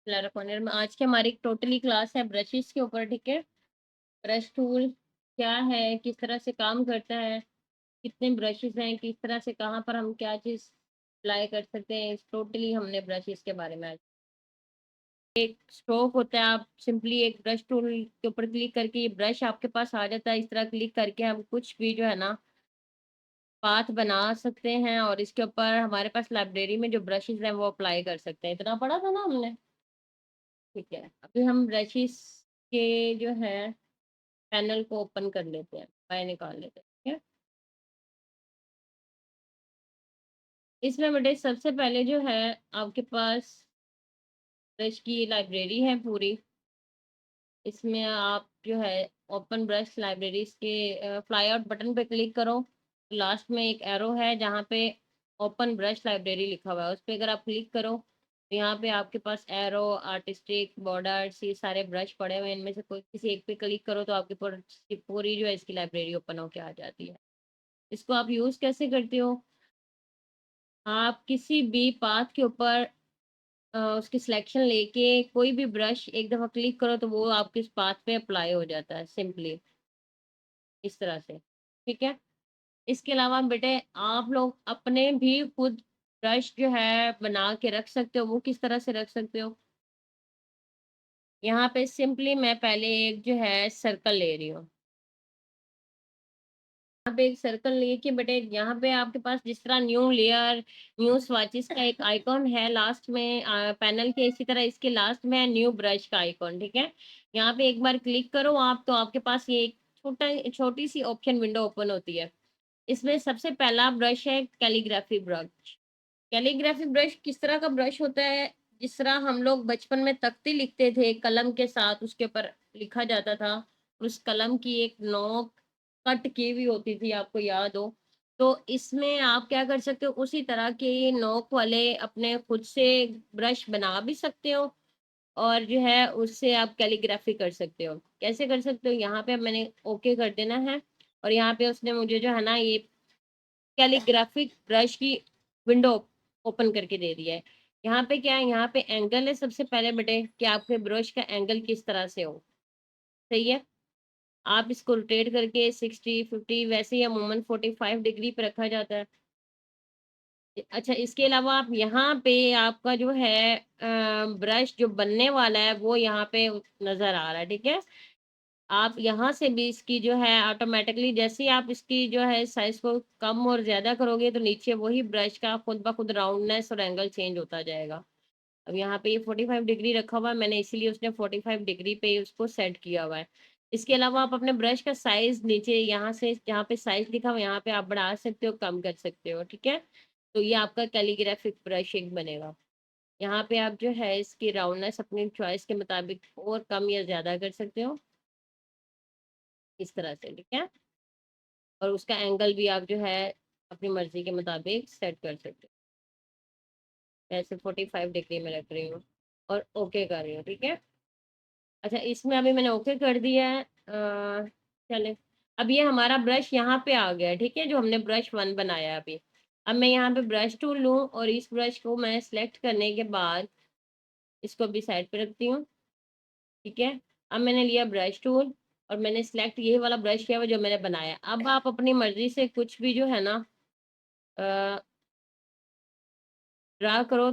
बिस्मिल्लाहिर्रहमानिर्रहीम। आज की हमारी टोटली क्लास है ब्रशेस के ऊपर, ठीक है। ब्रश टूल क्या है, किस तरह से काम करता है, कितने ब्रशेस हैं, किस तरह से कहाँ पर हम क्या चीज़ अप्लाई कर सकते हैं, इस टोटली हमने ब्रशेस के बारे में आज। एक स्ट्रोक होता है, आप सिंपली एक ब्रश टूल के ऊपर क्लिक करके ये ब्रश आपके पास आ जाता है। इस तरह क्लिक करके हम कुछ भी जो है ना पाथ बना सकते हैं, और इसके ऊपर हमारे पास लाइब्रेरी में जो ब्रशेस हैं वो अप्लाई कर सकते हैं। इतना पढ़ा था ना हमने, ठीक है। अभी हम ब्रशेस के जो है पैनल को ओपन कर लेते हैं, बाहर निकाल लेते हैं, ठीक है। इसमें बेटे सबसे पहले जो है आपके पास ब्रश की लाइब्रेरी है पूरी। इसमें आप जो है ओपन ब्रश लाइब्रेरीज के फ्लाई आउट बटन पे क्लिक करो। लास्ट में एक एरो है जहाँ पे ओपन ब्रश लाइब्रेरी लिखा हुआ है, उस पर अगर आप क्लिक करो तो यहाँ पे आपके पास एरो, आर्टिस्टिक, बॉर्डर्स, ये सारे ब्रश पड़े हुए हैं। इनमें से कोई किसी एक पे क्लिक करो तो आपकी पूरी जो है इसकी लाइब्रेरी ओपन होके आ जाती है। इसको आप यूज़ कैसे करते हो? आप किसी भी पाथ के ऊपर उसकी सिलेक्शन लेके कोई भी ब्रश एक दफ़ा क्लिक करो तो वो आपके इस पाथ पे अप्लाई हो जाता है सिंपली, इस तरह से, ठीक है। इसके अलावा बेटे आप लोग अपने भी खुद ब्रश जो है बना के रख सकते हो। वो किस तरह से रख सकते हो? यहाँ पे सिंपली मैं पहले एक जो है सर्कल ले रही हूँ। यहाँ पे एक सर्कल लेके बेटे यहाँ पे आपके पास जिस तरह न्यू लेयर, न्यू स्वॉचेस का एक आइकॉन है लास्ट में पैनल के, इसी तरह इसके लास्ट में है न्यू ब्रश का आइकॉन, ठीक है। यहाँ पे एक बार क्लिक करो आप तो आपके पास ये एक छोटी सी ऑप्शन विंडो ओपन होती है। इसमें सबसे पहला ब्रश है कैलीग्राफी ब्रश। कैलीग्राफी ब्रश किस तरह का ब्रश होता है? जिस तरह हम लोग बचपन में तख्ती लिखते थे कलम के साथ, उसके ऊपर लिखा जाता था, उस कलम की एक नोक कट की हुई होती थी, आपको याद हो तो इसमें आप क्या कर सकते हो, उसी तरह के नोक वाले अपने खुद से ब्रश बना भी सकते हो, और जो है उससे आप कैलीग्राफी कर सकते हो। कैसे कर सकते हो? यहाँ पे मैंने ओके कर देना है, और यहाँ पे उसने मुझे जो है ना ये कैलीग्राफिक ब्रश की विंडो ओपन करके दे दिया है। यहाँ पे क्या है, यहाँ पे एंगल है सबसे पहले बेटे कि आपके ब्रश का एंगल किस तरह से हो, सही है। आप इसको रोटेट करके 60, 50 वैसे ही अमूमन 45 डिग्री पे रखा जाता है। अच्छा, इसके अलावा आप यहाँ पे आपका जो है ब्रश जो बनने वाला है वो यहाँ पे नज़र आ रहा है, ठीक है। आप यहाँ से भी इसकी जो है ऑटोमेटिकली जैसे ही आप इसकी जो है साइज़ को कम और ज़्यादा करोगे तो नीचे वही ब्रश का खुद ब खुद राउंडनेस और एंगल चेंज होता जाएगा। अब यहाँ पे ये 45 डिग्री रखा हुआ है मैंने, इसीलिए उसने 45 डिग्री पे ही उसको सेट किया हुआ है। इसके अलावा आप अपने ब्रश का साइज़ नीचे यहाँ से जहाँ पे साइज़ लिखा हुआ है यहाँ पे आप बढ़ा सकते हो, कम कर सकते हो, ठीक है। तो ये आपका कैलीग्राफिक ब्रशिंग बनेगा। यहाँ पे आप जो है इसकी राउंडनेस अपनी चॉइस के मुताबिक और कम या ज़्यादा कर सकते हो, इस तरह से, ठीक है। और उसका एंगल भी आप जो है अपनी मर्ज़ी के मुताबिक सेट कर सकते हो। ऐसे 45 डिग्री में रख रही हूँ और ओके कर रही हूँ, ठीक है। अच्छा, इसमें अभी मैंने ओके कर दिया है। चलें, अब ये हमारा ब्रश यहाँ पे आ गया है, ठीक है, जो हमने ब्रश 1 बनाया है अभी। अब मैं यहाँ पे ब्रश टूल लूँ और इस ब्रश को मैं सेलेक्ट करने के बाद इसको भी साइड पे रखती हूँ, ठीक है। अब मैंने लिया ब्रश टूल और मैंने सेलेक्ट ये वाला ब्रश किया हुआ जो मैंने बनाया। अब आप अपनी मर्ज़ी से कुछ भी जो है ना ड्रा करो।